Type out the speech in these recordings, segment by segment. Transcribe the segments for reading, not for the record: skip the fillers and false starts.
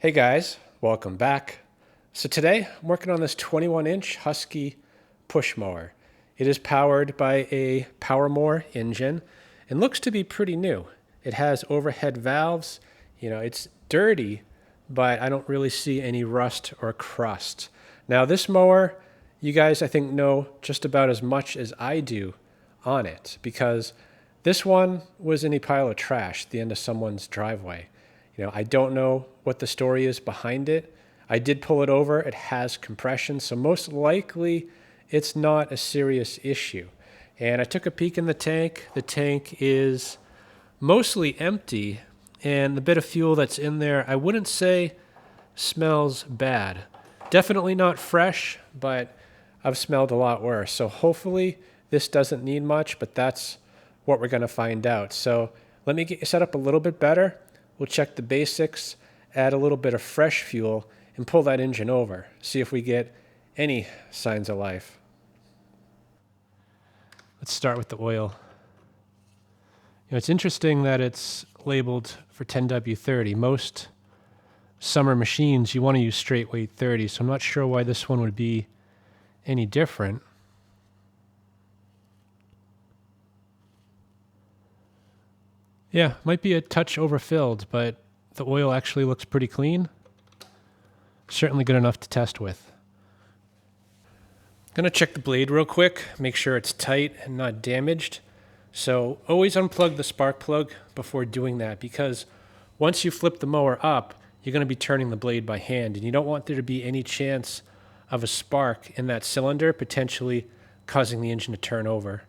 Hey guys, welcome back. So today I'm working on this 21-inch Huskee push mower. It is powered by a Powermore engine and looks to be pretty new. It has overhead valves. It's dirty, but I don't really see any rust or crust. Now this mower, you guys I think know just about as much as I do on it, because this one was in a pile of trash at the end of someone's driveway. I don't know what the story is behind it. I did pull it over. It has compression, so most likely it's not a serious issue. And I took a peek in the tank. The tank is mostly empty, and the bit of fuel that's in there, I wouldn't say smells bad. Definitely not fresh, but I've smelled a lot worse. So hopefully this doesn't need much, but that's what we're going to find out. So let me get you set up a little bit better. We'll check the basics, add a little bit of fresh fuel, and pull that engine over. See if we get any signs of life. Let's start with the oil. It's interesting that it's labeled for 10W30. Most summer machines, you want to use straight weight 30, so I'm not sure why this one would be any different. Yeah, might be a touch overfilled, but the oil actually looks pretty clean. Certainly good enough to test with. Gonna check the blade real quick, make sure it's tight and not damaged. So always unplug the spark plug before doing that, because once you flip the mower up, you're gonna be turning the blade by hand, and you don't want there to be any chance of a spark in that cylinder, potentially causing the engine to turn over.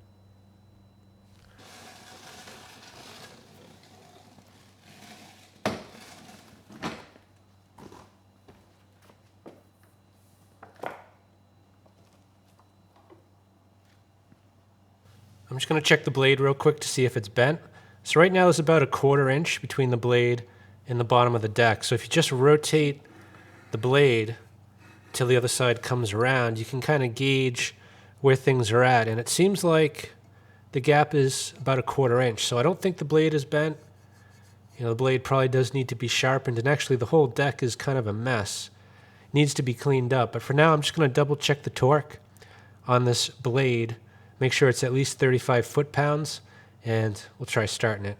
I'm just going to check the blade real quick to see if it's bent. So right now there's about a 1/4 inch between the blade and the bottom of the deck. So if you just rotate the blade till the other side comes around, you can kind of gauge where things are at. And it seems like the gap is about a 1/4 inch. So I don't think the blade is bent. The blade probably does need to be sharpened. And actually the whole deck is kind of a mess. It needs to be cleaned up. But for now, I'm just going to double check the torque on this blade. Make sure it's at least 35 foot-pounds, and we'll try starting it.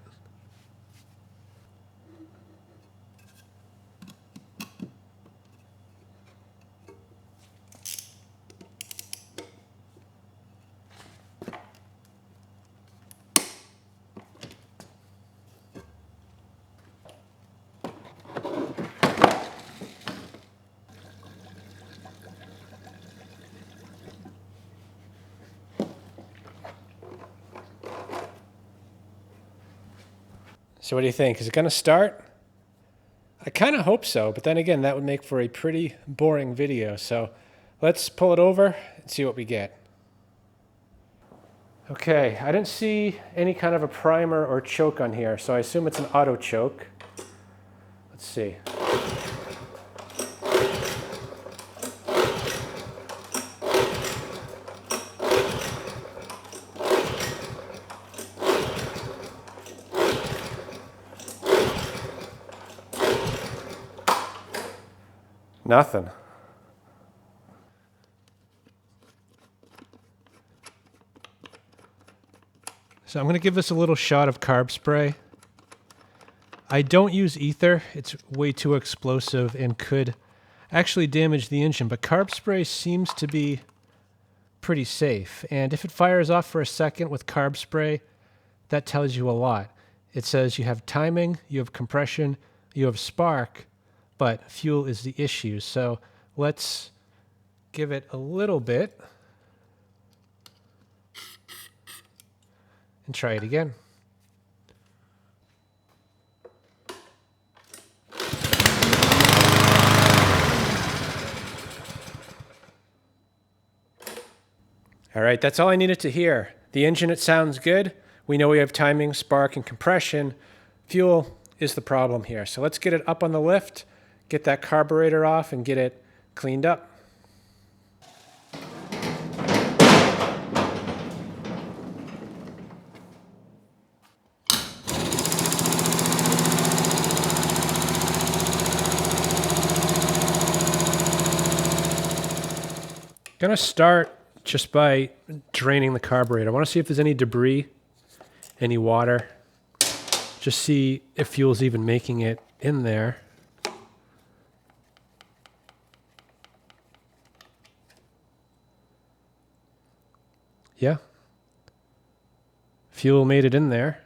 So what do you think? Is it going to start? I kind of hope so, but then again, that would make for a pretty boring video. So let's pull it over and see what we get. Okay, I didn't see any kind of a primer or choke on here, so I assume it's an auto choke. Let's see. Nothing. So I'm going to give this a little shot of carb spray. I don't use ether. It's way too explosive and could actually damage the engine, but carb spray seems to be pretty safe. And if it fires off for a second with carb spray, that tells you a lot. It says you have timing, you have compression, you have spark, but fuel is the issue. So let's give it a little bit and try it again. All right, that's all I needed to hear. The engine, it sounds good. We know we have timing, spark, and compression. Fuel is the problem here. So let's get it up on the lift, get that carburetor off, and get it cleaned up. Gonna start just by draining the carburetor. I want to see if there's any debris, any water. Just see if fuel's even making it in there. Yeah. Fuel made it in there.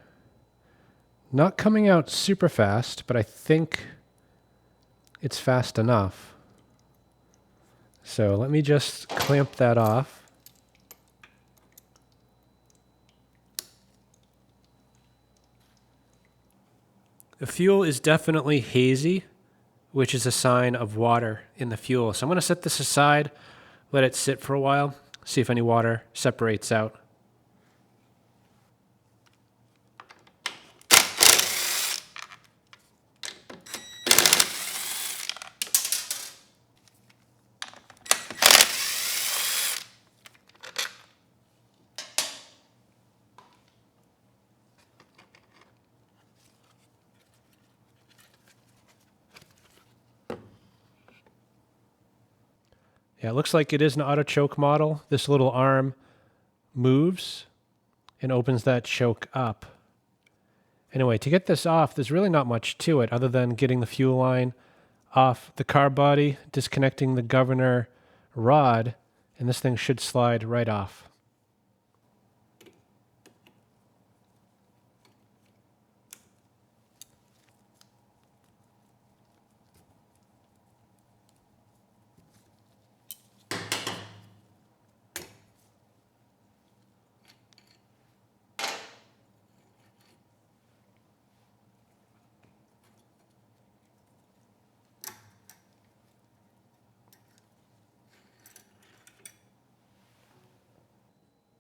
Not coming out super fast, but I think it's fast enough. So let me just clamp that off. The fuel is definitely hazy, which is a sign of water in the fuel. So I'm going to set this aside, let it sit for a while, see if any water separates out. Yeah, it looks like it is an auto choke model. This little arm moves and opens that choke up. Anyway, to get this off, there's really not much to it other than getting the fuel line off the carb body, disconnecting the governor rod, and this thing should slide right off.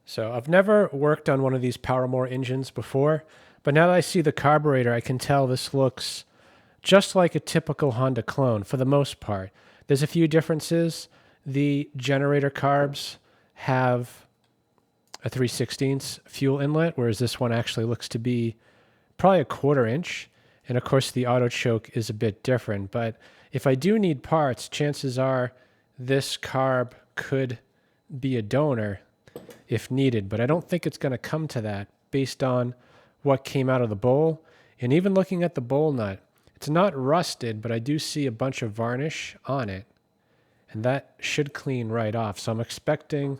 So I've never worked on one of these Powermore engines before, but now that I see the carburetor, I can tell this looks just like a typical Honda clone for the most part. There's a few differences. The generator carbs have a 3/16 fuel inlet, whereas this one actually looks to be probably a 1/4 inch. And of course the auto choke is a bit different, but if I do need parts, chances are this carb could be a donor if needed, but I don't think it's going to come to that based on what came out of the bowl. And even looking at the bowl nut, it's not rusted, but I do see a bunch of varnish on it, and that should clean right off. So I'm expecting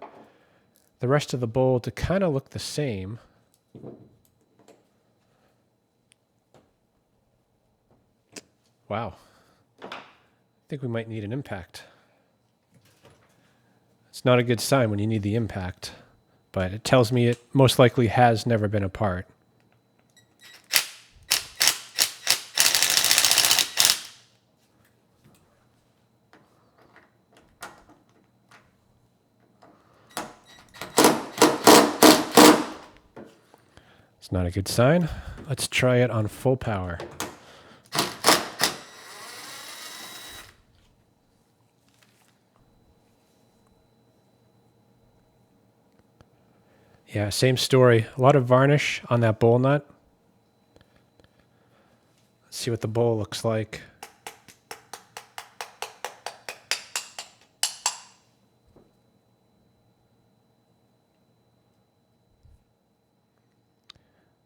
the rest of the bowl to kind of look the same. Wow. I think we might need an impact. It's not a good sign when you need the impact, but it tells me it most likely has never been apart. It's not a good sign. Let's try it on full power. Yeah, same story. A lot of varnish on that bowl nut. Let's see what the bowl looks like.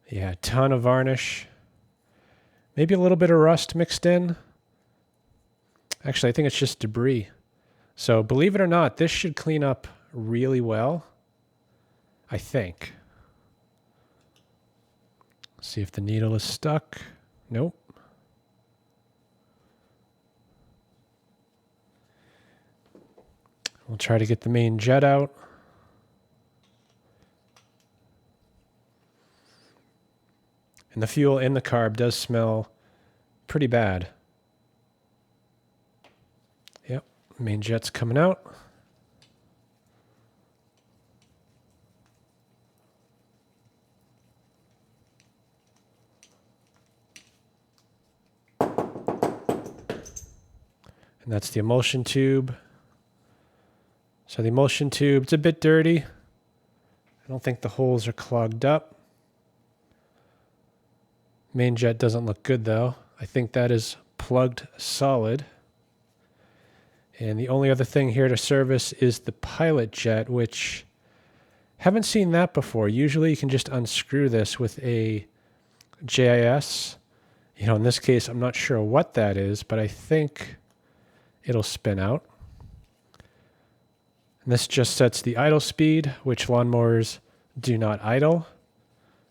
Yeah, a ton of varnish. Maybe a little bit of rust mixed in. Actually, I think it's just debris. So believe it or not, this should clean up really well, I think. See if the needle is stuck. Nope. We'll try to get the main jet out. And the fuel in the carb does smell pretty bad. Yep, main jet's coming out. And that's the emulsion tube. So the emulsion tube, it's a bit dirty. I don't think the holes are clogged up. Main jet doesn't look good though. I think that is plugged solid. And the only other thing here to service is the pilot jet, which haven't seen that before. Usually you can just unscrew this with a JIS. You know, in this case, I'm not sure what that is, but I think it'll spin out. And this just sets the idle speed, which lawnmowers do not idle.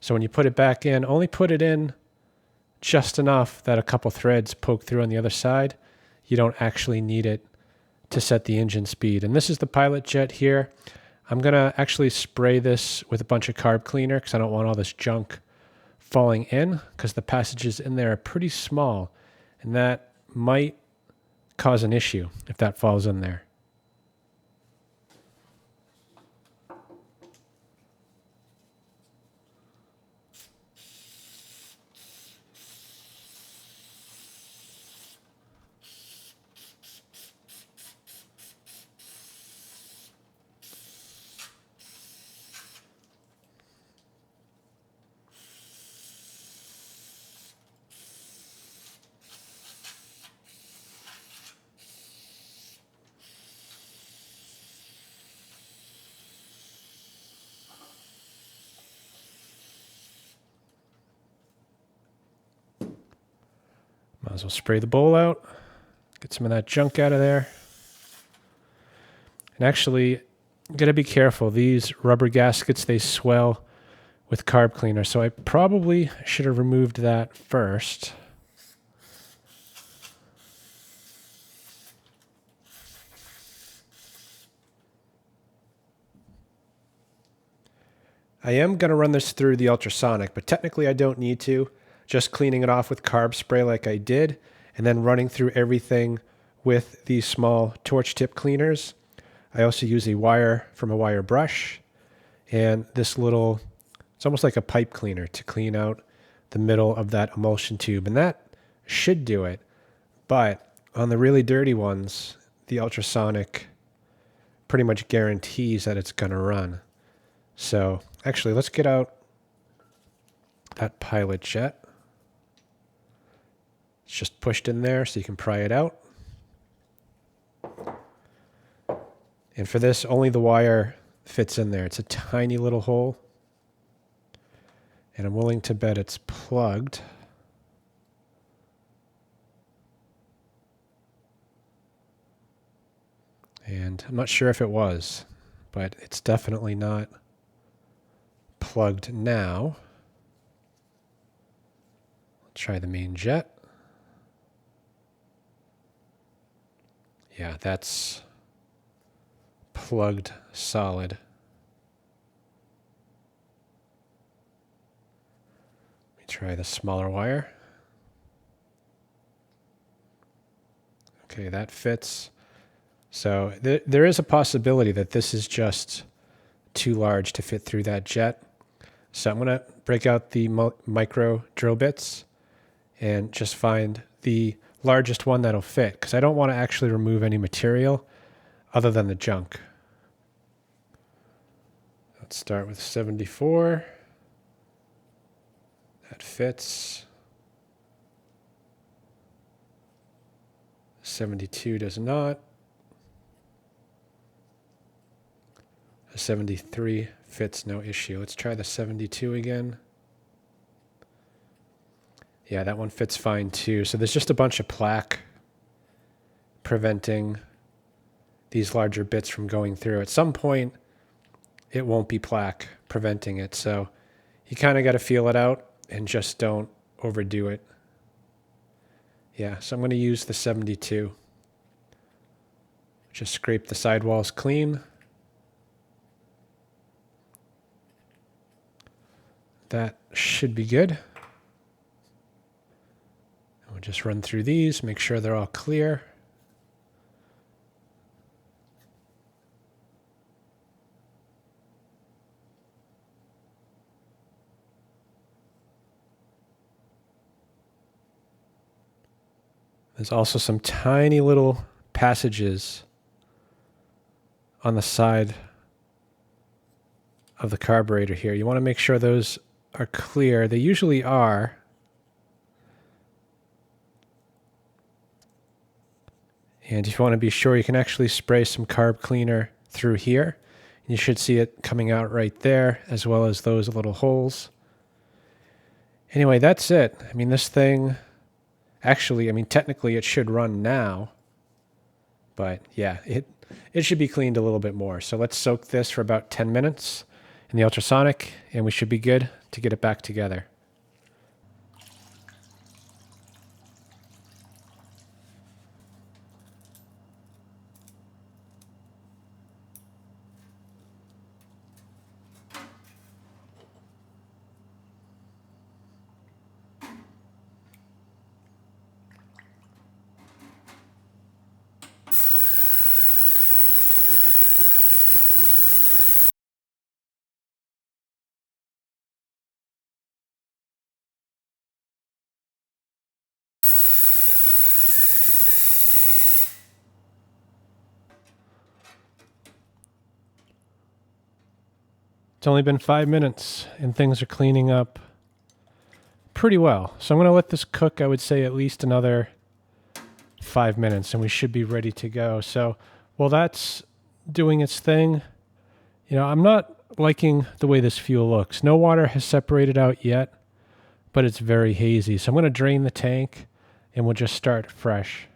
So when you put it back in, only put it in just enough that a couple threads poke through on the other side. You don't actually need it to set the engine speed. And this is the pilot jet here. I'm going to actually spray this with a bunch of carb cleaner because I don't want all this junk falling in, because the passages in there are pretty small, and that might cause an issue if that falls in there. Might as well spray the bowl out, get some of that junk out of there. And actually, you got to be careful. These rubber gaskets, they swell with carb cleaner, so I probably should have removed that first. I am going to run this through the ultrasonic, but technically I don't need to. Just cleaning it off with carb spray like I did, and then running through everything with these small torch tip cleaners. I also use a wire from a wire brush, and this little, it's almost like a pipe cleaner to clean out the middle of that emulsion tube, and that should do it. But on the really dirty ones, the ultrasonic pretty much guarantees that it's going to run. So actually, let's get out that pilot jet. It's just pushed in there so you can pry it out. And for this, only the wire fits in there. It's a tiny little hole. And I'm willing to bet it's plugged. And I'm not sure if it was, but it's definitely not plugged now. Let's try the main jet. Yeah, that's plugged solid. Let me try the smaller wire. Okay, that fits. So there is a possibility that this is just too large to fit through that jet. So I'm going to break out the micro drill bits and just find the largest one that'll fit, because I don't want to actually remove any material other than the junk. Let's start with 74. That fits. 72 does not. 73 fits, no issue. Let's try the 72 again. Yeah, that one fits fine too. So there's just a bunch of plaque preventing these larger bits from going through. At some point, it won't be plaque preventing it. So you kind of got to feel it out and just don't overdo it. Yeah, so I'm going to use the 72. Just scrape the sidewalls clean. That should be good. We'll just run through these, make sure they're all clear. There's also some tiny little passages on the side of the carburetor here. You want to make sure those are clear. They usually are. And if you want to be sure, you can actually spray some carb cleaner through here. You should see it coming out right there, as well as those little holes. Anyway, that's it. I mean, this thing, actually, I mean, technically it should run now. But yeah, it should be cleaned a little bit more. So let's soak this for about 10 minutes in the ultrasonic, and we should be good to get it back together. It's only been 5 minutes and things are cleaning up pretty well. So I'm going to let this cook, I would say, at least another 5 minutes and we should be ready to go. So while that's doing its thing, you know, I'm not liking the way this fuel looks. No water has separated out yet, but it's very hazy. So I'm going to drain the tank and we'll just start fresh.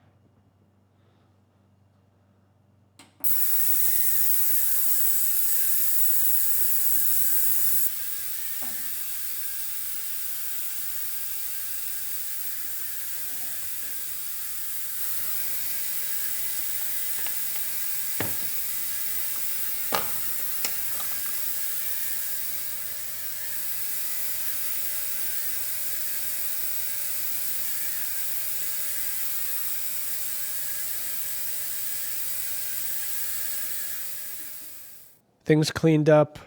Things cleaned up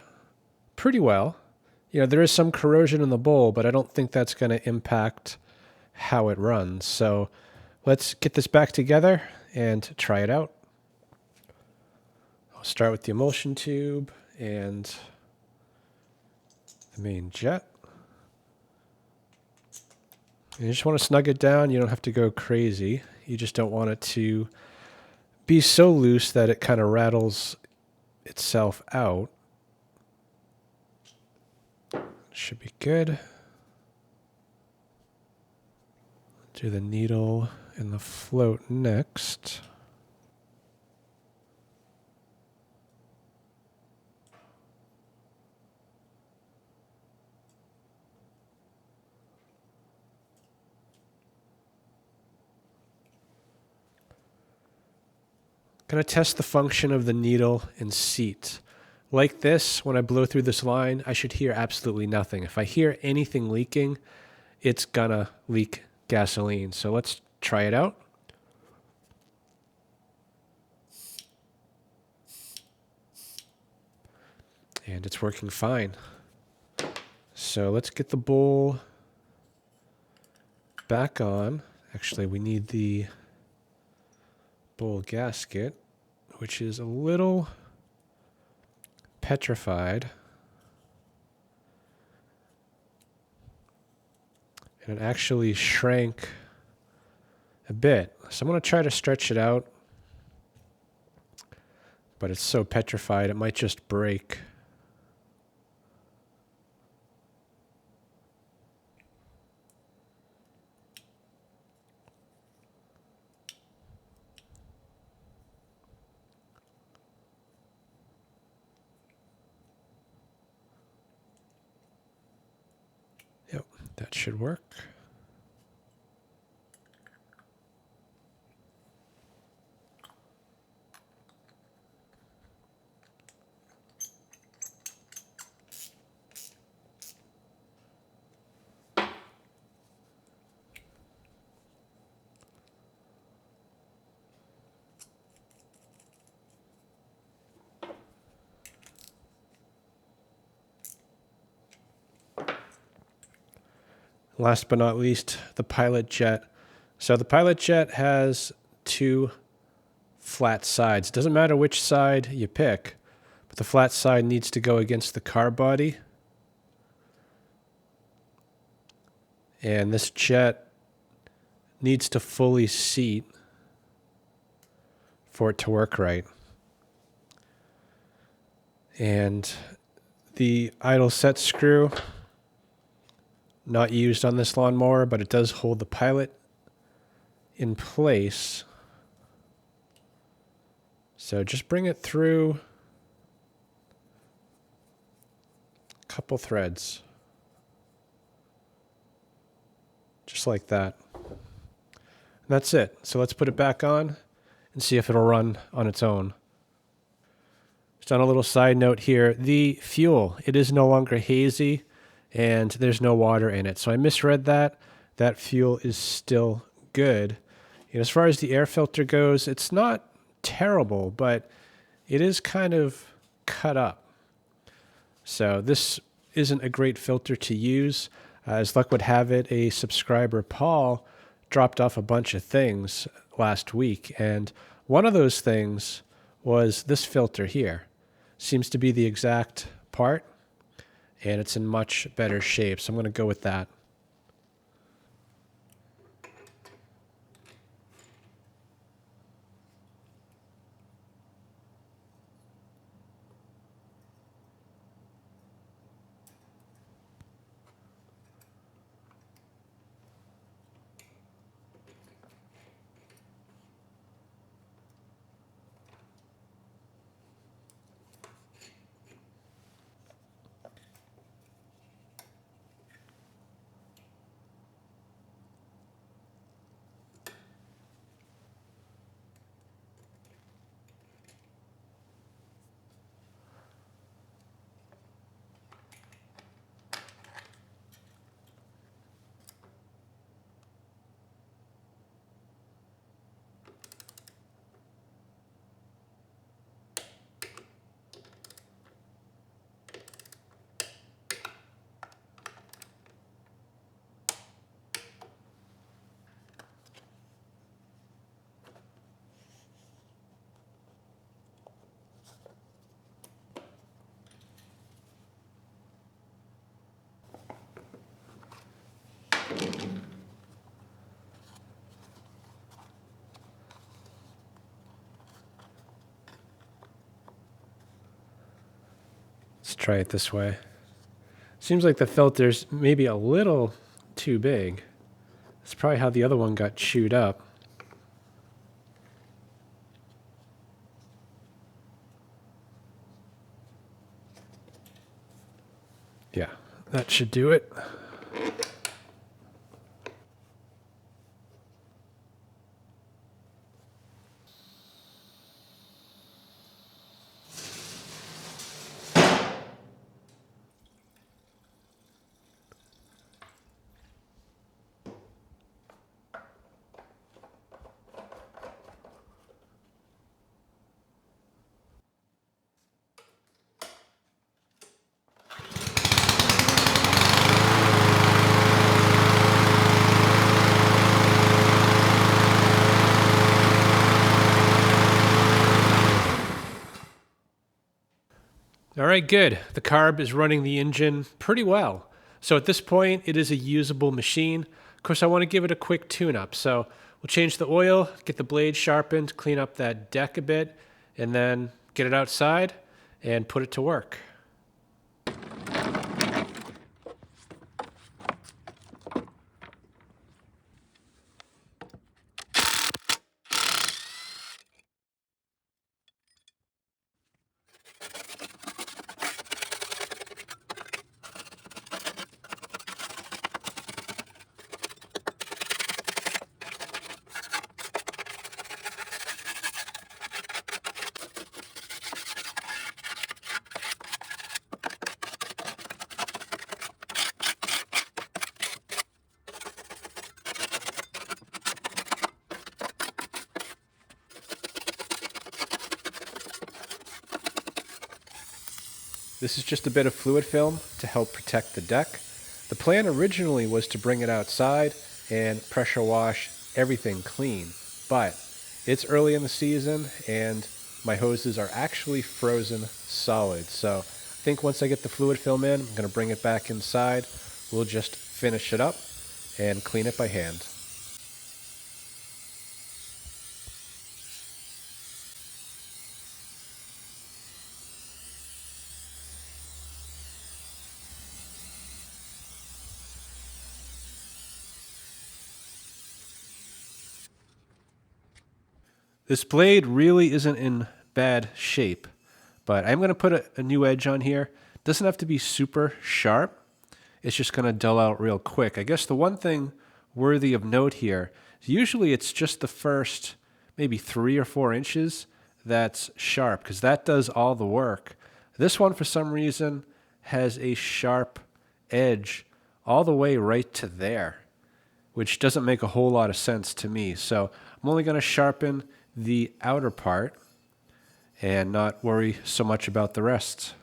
pretty well. You know, there is some corrosion in the bowl, but I don't think that's going to impact how it runs. So let's get this back together and try it out. I'll start with the emulsion tube and the main jet. And you just want to snug it down. You don't have to go crazy. You just don't want it to be so loose that it kind of rattles itself out. Should be good. Do the needle and the float next. Going to test the function of the needle and seat. Like this, when I blow through this line, I should hear absolutely nothing. If I hear anything leaking, it's gonna leak gasoline. So let's try it out. And it's working fine. So let's get the bowl back on. Actually, we need the bowl gasket, which is a little petrified. And it actually shrank a bit. So I'm going to try to stretch it out. But it's so petrified, it might just break. Yep, that should work. Last but not least, the pilot jet. So the pilot jet has two flat sides. It doesn't matter which side you pick, but the flat side needs to go against the car body. And this jet needs to fully seat for it to work right. And the idle set screw, not used on this lawnmower, but it does hold the pilot in place. So just bring it through a couple threads. Just like that. And that's it. So let's put it back on and see if it'll run on its own. Just on a little side note here, the fuel, it is no longer hazy and there's no water in it. So I misread that. That fuel is still good. As far as the air filter goes, it's not terrible, but it is kind of cut up. So this isn't a great filter to use. As luck would have it, a subscriber, Paul, dropped off a bunch of things last week, and one of those things was this filter here. Seems to be the exact part, and it's in much better shape, so I'm going to go with that. Let's try it this way. Seems like the filter's maybe a little too big. That's probably how the other one got chewed up. Yeah, that should do it. All right, good. The carb is running the engine pretty well. So at this point, it is a usable machine. Of course, I want to give it a quick tune-up. So we'll change the oil, get the blade sharpened, clean up that deck a bit, and then get it outside and put it to work. This is just a bit of fluid film to help protect the deck. The plan originally was to bring it outside and pressure wash everything clean, but it's early in the season and my hoses are actually frozen solid. So I think once I get the fluid film in, I'm going to bring it back inside. We'll just finish it up and clean it by hand. This blade really isn't in bad shape, but I'm going to put a new edge on here. It doesn't have to be super sharp. It's just going to dull out real quick. I guess the one thing worthy of note here is usually it's just the first maybe 3 or 4 inches that's sharp, because that does all the work. This one, for some reason, has a sharp edge all the way right to there, which doesn't make a whole lot of sense to me. So I'm only going to sharpen the outer part and not worry so much about the rest.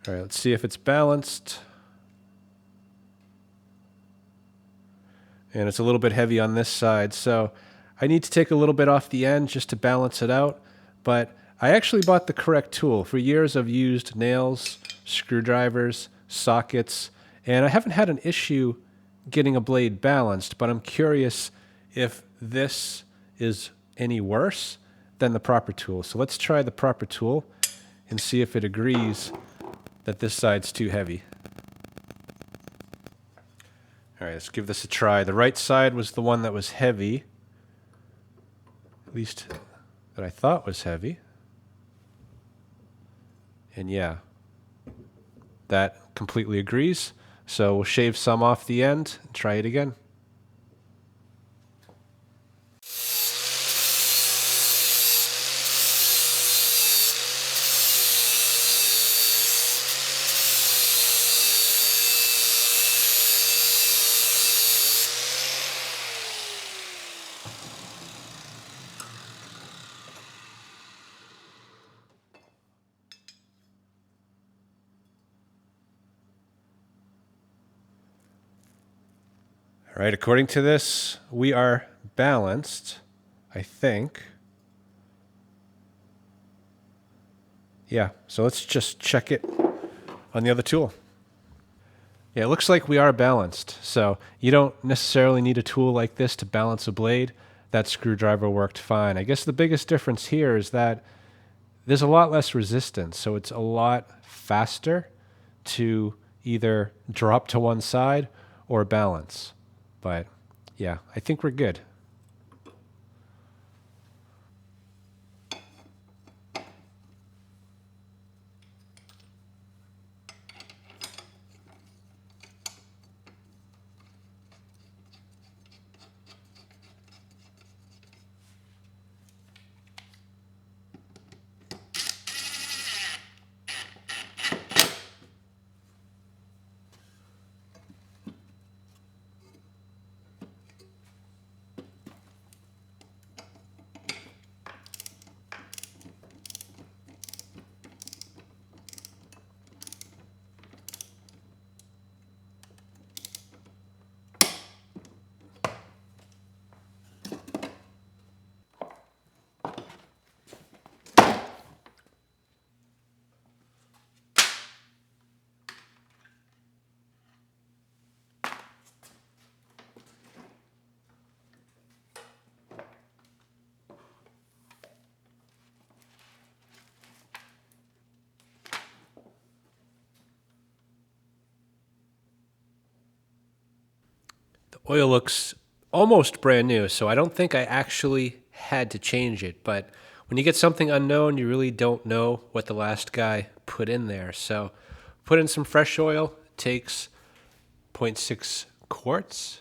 All right, let's see if it's balanced. And it's a little bit heavy on this side, so I need to take a little bit off the end just to balance it out. But I actually bought the correct tool. For years I've used nails, screwdrivers, sockets, and I haven't had an issue getting a blade balanced, but I'm curious if this is any worse than the proper tool. So let's try the proper tool and see if it agrees that this side's too heavy. All right, let's give this a try. The right side was the one that was heavy, at least that I thought was heavy. And yeah, that completely agrees. So we'll shave some off the end and try it again. All right, according to this, we are balanced, I think. Yeah, so let's just check it on the other tool. Yeah, it looks like we are balanced. So you don't necessarily need a tool like this to balance a blade. That screwdriver worked fine. I guess the biggest difference here is that there's a lot less resistance, so it's a lot faster to either drop to one side or balance. But yeah, I think we're good. Oil looks almost brand new, so I don't think I actually had to change it. But when you get something unknown, you really don't know what the last guy put in there. So put in some fresh oil. It takes 0.6 quarts.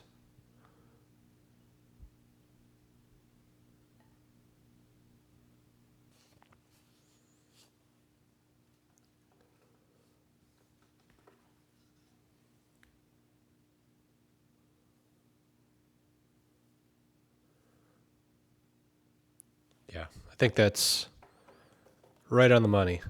Yeah, I think that's right on the money.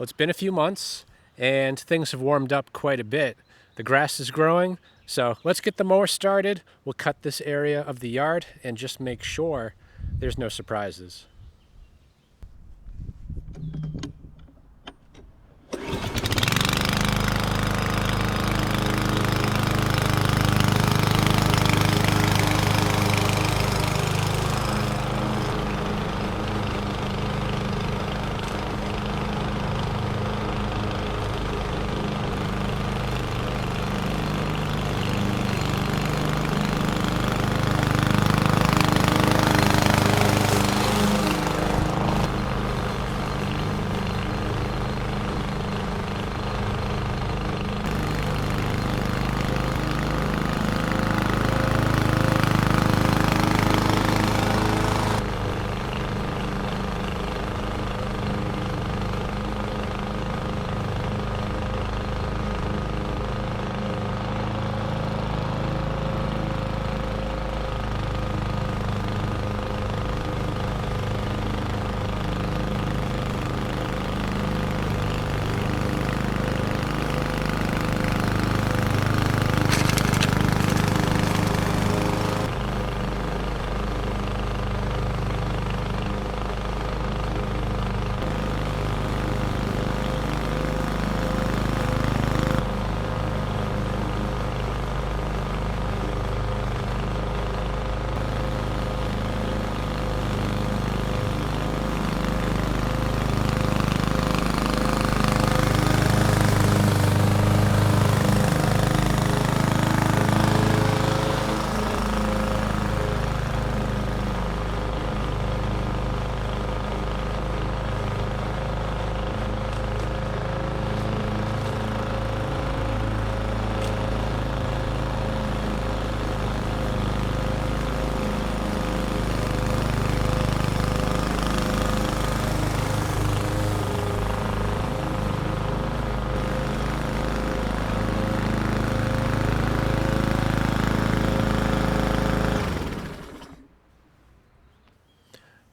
Well, it's been a few months and things have warmed up quite a bit. The grass is growing, so let's get the mower started. We'll cut this area of the yard and just make sure there's no surprises.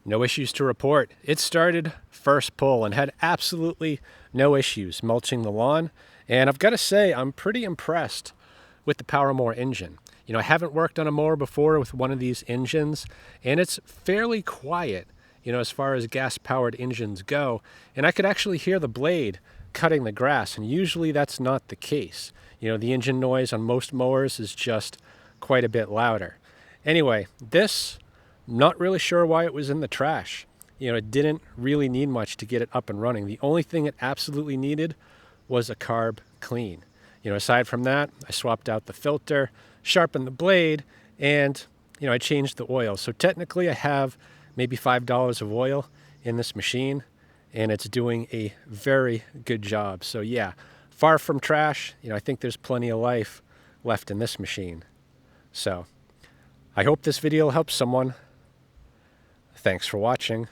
No issues to report. It started first pull and had absolutely no issues mulching the lawn. And I've got to say, I'm pretty impressed with the Powermore engine. You know, I haven't worked on a mower before with one of these engines, and it's fairly quiet, you know, as far as gas-powered engines go. And I could actually hear the blade cutting the grass, and usually that's not the case. You know, the engine noise on most mowers is just quite a bit louder. Anyway, this, not really sure why it was in the trash. You know, it didn't really need much to get it up and running. The only thing it absolutely needed was a carb clean. You know, aside from that, I swapped out the filter, sharpened the blade, and, you know, I changed the oil. So technically I have maybe $5 of oil in this machine, and it's doing a very good job. So yeah, far from trash. You know, I think there's plenty of life left in this machine. So I hope this video helps someone. Thanks for watching.